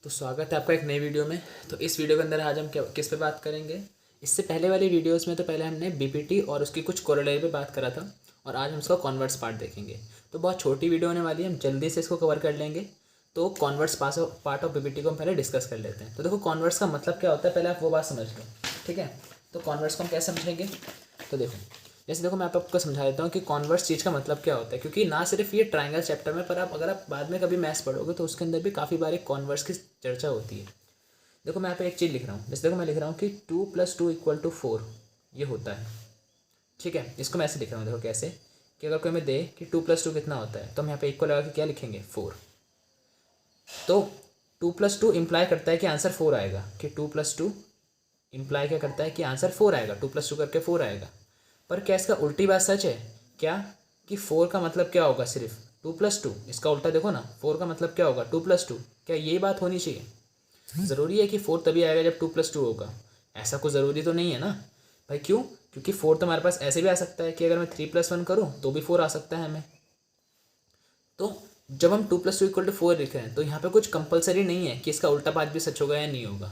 तो स्वागत है आपका एक नई वीडियो में। तो इस वीडियो के अंदर आज हम किस पे बात करेंगे। इससे पहले वाली वीडियोस में तो पहले हमने बीपीटी और उसकी कुछ कोरोलरी पे बात करा था और आज हम इसका कॉन्वर्ट्स पार्ट देखेंगे। तो बहुत छोटी वीडियो होने वाली है, हम जल्दी से इसको कवर कर लेंगे। तो कॉन्वर्ट्स पार्ट ऑफ बीपीटी को हम पहले डिस्कस कर लेते हैं। तो देखो कॉन्वर्ट्स का मतलब क्या होता है, पहले आप वो बात समझ लो, ठीक है। तो कॉन्वर्ट्स को हम कैसे समझेंगे, तो देखो जैसे देखो मैं आपको समझा देता हूँ कि कॉन्वर्स चीज़ का मतलब क्या होता है। क्योंकि ना सिर्फ ये ट्रायंगल चैप्टर में, पर आप अगर आप बाद में कभी मैथ्स पढ़ोगे तो उसके अंदर भी काफ़ी बार एक कॉन्वर्स की चर्चा होती है। देखो मैं यहाँ पे एक चीज़ लिख रहा हूँ, जैसे देखो मैं लिख रहा हूँ कि 2+2 = 4 ये होता है, ठीक है। इसको मैं ऐसे लिख रहा हूँ, देखो कैसे, कि अगर कोई हमें दे कि 2+2 कितना होता है तो हम यहाँ पे 1 को लगा के क्या लिखेंगे, 4। तो 2+2 इम्प्लाई करता है कि आंसर 4 आएगा, कि 2+2 इम्प्लाई क्या करता है कि आंसर 4 आएगा, 2+2 करके 4 आएगा। पर क्या इसका उल्टी बात सच है क्या, कि 4 का मतलब क्या होगा सिर्फ 2+2, इसका उल्टा देखो ना, 4 का मतलब क्या होगा 2+2, क्या यही बात होनी चाहिए। ज़रूरी है कि 4 तभी आएगा जब 2+2 होगा, ऐसा कुछ ज़रूरी तो नहीं है ना भाई। क्यों, क्योंकि 4 तो हमारे पास ऐसे भी आ सकता है कि अगर मैं 3+1 करूँ तो भी 4 आ सकता है हमें। तो जब हम 2+2 = 4 लिख रहे हैं तो यहाँ पे कुछ कंपलसरी नहीं है कि इसका उल्टा बात भी सच होगा या नहीं होगा।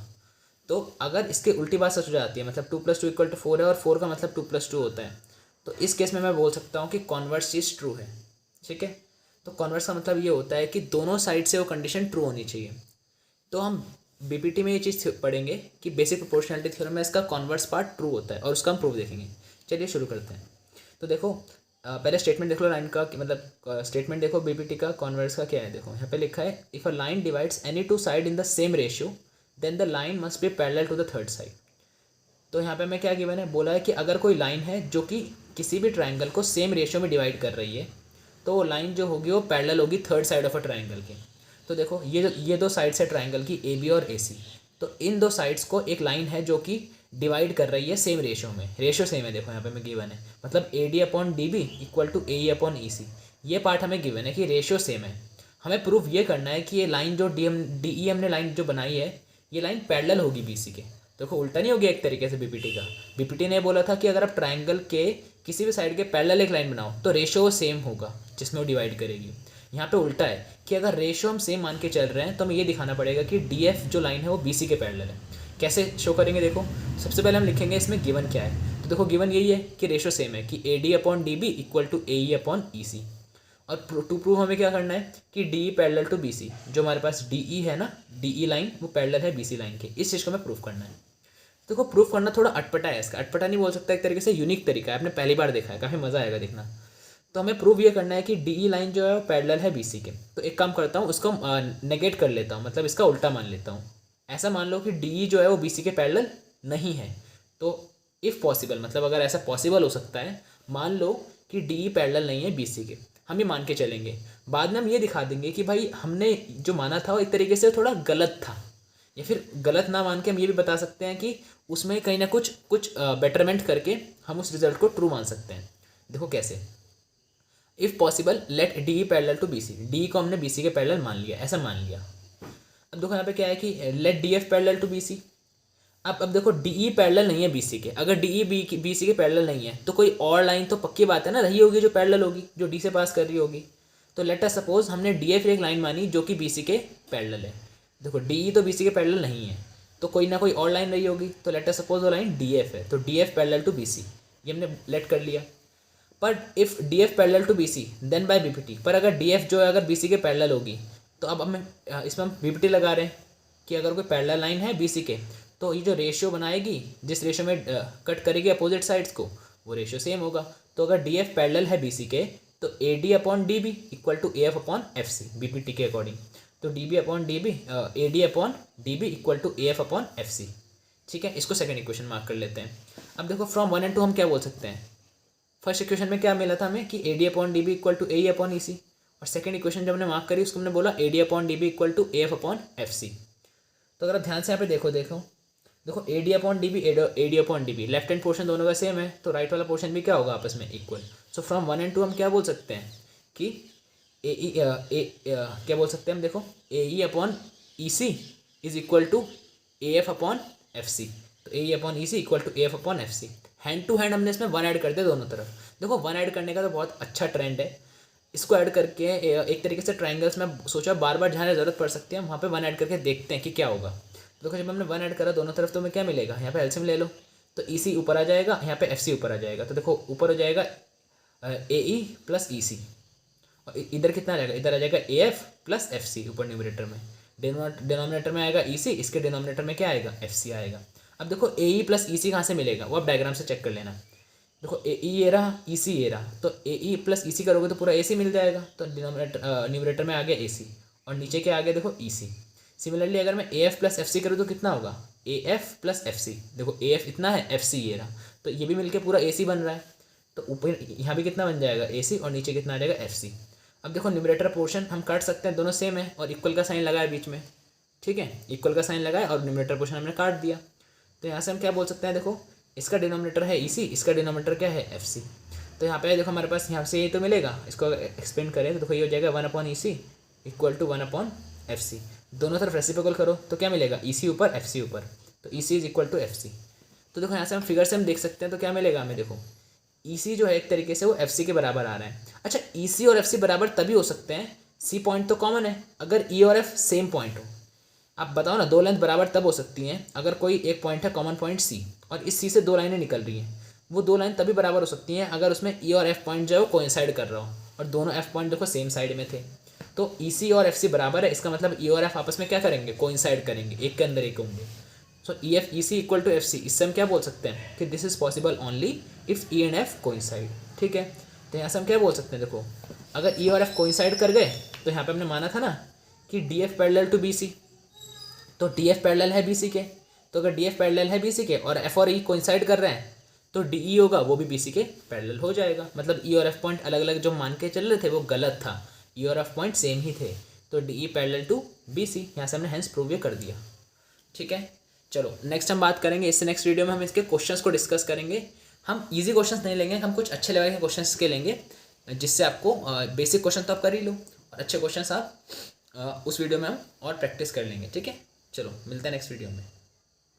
तो अगर इसके उल्टी बात सच हो जाती है, मतलब 2+2 = 4 है और 4 का मतलब 2+2 होता है, तो इस केस में मैं बोल सकता हूँ कि कॉन्वर्स चीज़ ट्रू है, ठीक है। तो कॉन्वर्स का मतलब ये होता है कि दोनों साइड से वो कंडीशन ट्रू होनी चाहिए। तो हम बीपीटी में ये चीज़ पढ़ेंगे कि बेसिक प्रोपोर्शनलिटी थ्योरम में इसका कॉन्वर्स पार्ट ट्रू होता है और उसका हम प्रूफ देखेंगे। चलिए शुरू करते हैं। तो देखो पहले स्टेटमेंट देख लो लाइन का, मतलब स्टेटमेंट देखो बीपीटी का कॉन्वर्स का क्या है। देखो यहाँ पे लिखा है, if a line divides any two side in the same ratio then the line must be parallel to the third side. तो यहाँ पे मैं क्या गिवन है, बोला है कि अगर कोई लाइन है जो कि किसी भी ट्राइंगल को सेम रेशियो में डिवाइड कर रही है तो वो लाइन जो होगी वो पैरेलल होगी third side of a triangle के। तो देखो ये दो साइड्स है ट्राइंगल की, ए बी और ए सी। तो इन दो साइड्स को एक लाइन है जो कि डिवाइड कर रही है सेम रेशियो में, रेशियो सेम है। देखो यहाँ पे मैं गिवन है, मतलब AD/DB = AE/EC। ये पार्ट हमें गिवन है कि रेशियो सेम है। हमें प्रूफ ये करना है कि ये लाइन जो DE हमने लाइन जो बनाई है, ये लाइन पैरेलल होगी BC के। देखो उल्टा नहीं हो गया एक तरीके से बीपीटी का। बीपीटी ने बोला था कि अगर आप ट्राइंगल के किसी भी साइड के पैरेलल एक लाइन बनाओ तो रेशियो सेम होगा जिसमें वो डिवाइड करेगी। यहाँ पे उल्टा है कि अगर रेशियो हम सेम मान के चल रहे हैं तो हमें ये दिखाना पड़ेगा कि DF जो लाइन है वो BC के पैरेलल है। कैसे शो करेंगे, देखो सबसे पहले हम लिखेंगे इसमें गिवन क्या है। तो देखो गिवन यही है कि रेशियो सेम है, कि AD/DB = AE/EC। और टू प्रूव हमें क्या करना है कि DE पैरेलल टू BC, जो हमारे पास DE है ना, DE लाइन वो पैरेलल है BC लाइन के। इस चीज़ को हमें प्रूफ करना है। देखो प्रूफ करना थोड़ा अटपटा है, इसका अटपटा नहीं बोल सकता, एक तरीके से यूनिक तरीका है, आपने पहली बार देखा है, काफ़ी मज़ा आएगा देखना। तो हमें प्रूव ये करना है कि DE लाइन जो है वो पैरेलल है BC के। तो एक काम करता हूँ, उसको नेगेट कर लेता हूँ, मतलब इसका उल्टा मान लेता हूँ। ऐसा मान लो कि DE जो है वो BC के पैरेलल नहीं है। तो इफ़ पॉसिबल, मतलब अगर ऐसा पॉसिबल हो सकता है, मान लो कि DE पैरेलल नहीं है BC के, हम ये मान के चलेंगे। बाद में हम ये दिखा देंगे कि भाई हमने जो माना था वो एक तरीके से थोड़ा गलत था, या फिर गलत ना मान के हम ये भी बता सकते हैं कि उसमें कहीं ना कुछ बेटरमेंट करके हम उस रिजल्ट को ट्रू मान सकते हैं। देखो कैसे, if possible let DE parallel to BC, DE को हमने BC के पैरेलल मान लिया, ऐसा मान लिया। अब देखो यहाँ पे क्या है कि let DF parallel to BC। अब देखो DE पैरेलल नहीं है BC के, अगर DE BC के पैरेलल नहीं है तो कोई और लाइन तो पक्की बात है ना रही होगी जो पैरेलल होगी, जो D से पास कर रही होगी। तो लेट अस सपोज हमने DF एक लाइन मानी जो कि BC के पैरेलल है। देखो DE तो BC के पैरेलल नहीं है, तो कोई ना कोई और लाइन रही होगी, तो लेट अस सपोज वो लाइन DF है, तो DF पैरेलल टू BC, ये हमने लेट कर लिया। पर if DF parallel to BC then by BPT, पर अगर DF जो है अगर BC के पैरेलल होगी तो अब हमें इसमें हम BPT लगा रहे हैं कि अगर कोई पैरेलल लाइन है BC के तो ये जो रेशियो बनाएगी, जिस रेशियो में कट करेगी अपोजिट साइड्स को, वो रेशियो सेम होगा। तो अगर DF पैरेलल है BC के तो AD/DB = AF/FC BPT के अकॉर्डिंग। तो AD/DB = AF/FC, ठीक है। इसको सेकंड इक्वेशन मार्क कर लेते हैं। अब देखो फ्रॉम 1 and 2 हम क्या बोल सकते हैं। फर्स्ट इक्वेशन में क्या मिला था हमें कि AD/DB = AE/EC, और सेकंड इक्वेशन जब हमने मार्क करी उसको हमने बोला AD/DB = AF/FC। तो अगर आप ध्यान से यहाँ पे देखो AD/DB लेफ्ट हैंड पोर्शन दोनों का सेम है, तो राइट वाला पोर्शन भी क्या होगा आपस में इक्वल। सो फ्रॉम 1 and 2 हम क्या बोल सकते हैं कि क्या बोल सकते हैं हम, देखो AE/EC = AF/FC। तो AE/EC = AF/FC। Hand to hand हमने इसमें 1 ऐड कर दिया दोनों तरफ। देखो 1 ऐड करने का तो बहुत अच्छा ट्रेंड है, इसको ऐड करके एक तरीके से ट्राइंगल्स में सोचा बार बार जहाँ ज़रूरत पड़ सकती है वहाँ पे 1 ऐड करके देखते हैं कि क्या होगा। तो देखो जब हमने 1 ऐड करा दोनों तरफ तो हमें क्या मिलेगा, यहाँ पे एलसीएम ले लो तो ई सी ऊपर आ जाएगा, यहाँ पे एफ सी ऊपर आ जाएगा। तो देखो ऊपर हो जाएगा ए ई प्लस ई सी, और इधर कितना आ जाएगा, इधर आ जाएगा A F plus F C ऊपर न्यूमरेटर में। डिनोमिनेटर में आएगा ई सी, इसके डिनोमिनेटर में क्या आएगा, एफ सी आएगा। अब देखो ए ई प्लस ई सी कहाँ से मिलेगा वो आप डायग्राम से चेक कर लेना। देखो ए ई ये रहा, ई सी ये रहा, तो ए ई प्लस ई सी करोगे तो पूरा ए सी मिल जाएगा। तो न्यूमरेटर में आ गया ए सी और नीचे क्या आ गया देखो ई सी। सिमिलरली अगर मैं A F plus F C करूँ तो कितना होगा, A F plus F C. देखो ए एफ इतना है, एफ सी ये रहा, तो ये भी मिलके पूरा ए सी बन रहा है। तो ऊपर यहाँ भी कितना बन जाएगा ए सी और नीचे कितना आ जाएगा एफ सी। अब देखो न्यूमरेटर पोर्शन हम काट सकते हैं, दोनों सेम है और इक्वल का साइन लगाया बीच में, ठीक है, इक्वल का साइन लगाया और न्यूमरेटर पोर्शन हमने काट दिया। तो यहाँ से हम क्या बोल सकते हैं, देखो इसका डिनोमिनेटर है ई सी, इसका डिनोमिनेटर क्या है एफ सी। तो यहाँ पे देखो हमारे पास यहाँ से ये तो मिलेगा, इसको एक्सपेंड करें तो देखो ये हो जाएगा 1 ई C equal to 1 F C. दोनों तरफ रेसिप्रोकल करो तो क्या मिलेगा, ई सी ऊपर एफ सी ऊपर, तो E C is equal to F C. तो देखो यहाँ से हम फिगर से हम देख सकते हैं तो क्या मिलेगा हमें, देखो ई सी जो है एक तरीके से वो एफ सी के बराबर आ रहा है। अच्छा ई सी और एफ सी बराबर तभी हो सकते हैं, सी पॉइंट तो कॉमन है, अगर ई और एफ सेम पॉइंट हो। आप बताओ ना, दो लेंथ बराबर तब हो सकती हैं अगर कोई एक पॉइंट है कॉमन पॉइंट सी और इस सी से दो लाइनें निकल रही हैं, वो दो लाइन तभी बराबर हो सकती हैं अगर उसमें ई और एफ पॉइंट जो है वो कोइंसाइड कर रहा हो और दोनों एफ पॉइंट देखो सेम साइड में थे। तो ई सी और एफ सी बराबर है, इसका मतलब ई और एफ आपस में क्या करेंगे, कोइंसाइड करेंगे, एक के अंदर एक होंगे। So E F E C equal to F C, इससे हम क्या बोल सकते हैं कि this is possible only if E and F coincide, ठीक है। तो यहाँ से हम क्या बोल सकते हैं, देखो अगर ई और एफ कोइंसाइड कर गए तो यहाँ पे हमने माना था ना कि D F parallel to B C, तो डी एफ पैरेलल है बी सी के, तो अगर डी एफ पैरेलल है बी सी के और एफ और ई कोइंसाइड कर रहे हैं तो डी ई होगा वो भी बी सी के पैरेलल हो जाएगा। मतलब ई और एफ पॉइंट अलग अलग जो मान के चल रहे थे वो गलत था, ई और एफ पॉइंट सेम ही थे, तो D E parallel to B C, यहाँ से हमने हेंस प्रूव ये कर दिया, ठीक है। चलो नेक्स्ट हम बात करेंगे, इससे नेक्स्ट वीडियो में हम इसके क्वेश्चंस को डिस्कस करेंगे। हम इजी क्वेश्चंस नहीं लेंगे, हम कुछ अच्छे लेवल के क्वेश्चंस के लेंगे जिससे आपको बेसिक क्वेश्चन तो आप कर ही लो और अच्छे क्वेश्चंस आप उस वीडियो में हम और प्रैक्टिस कर लेंगे, ठीक है। चलो मिलते हैं नेक्स्ट वीडियो में।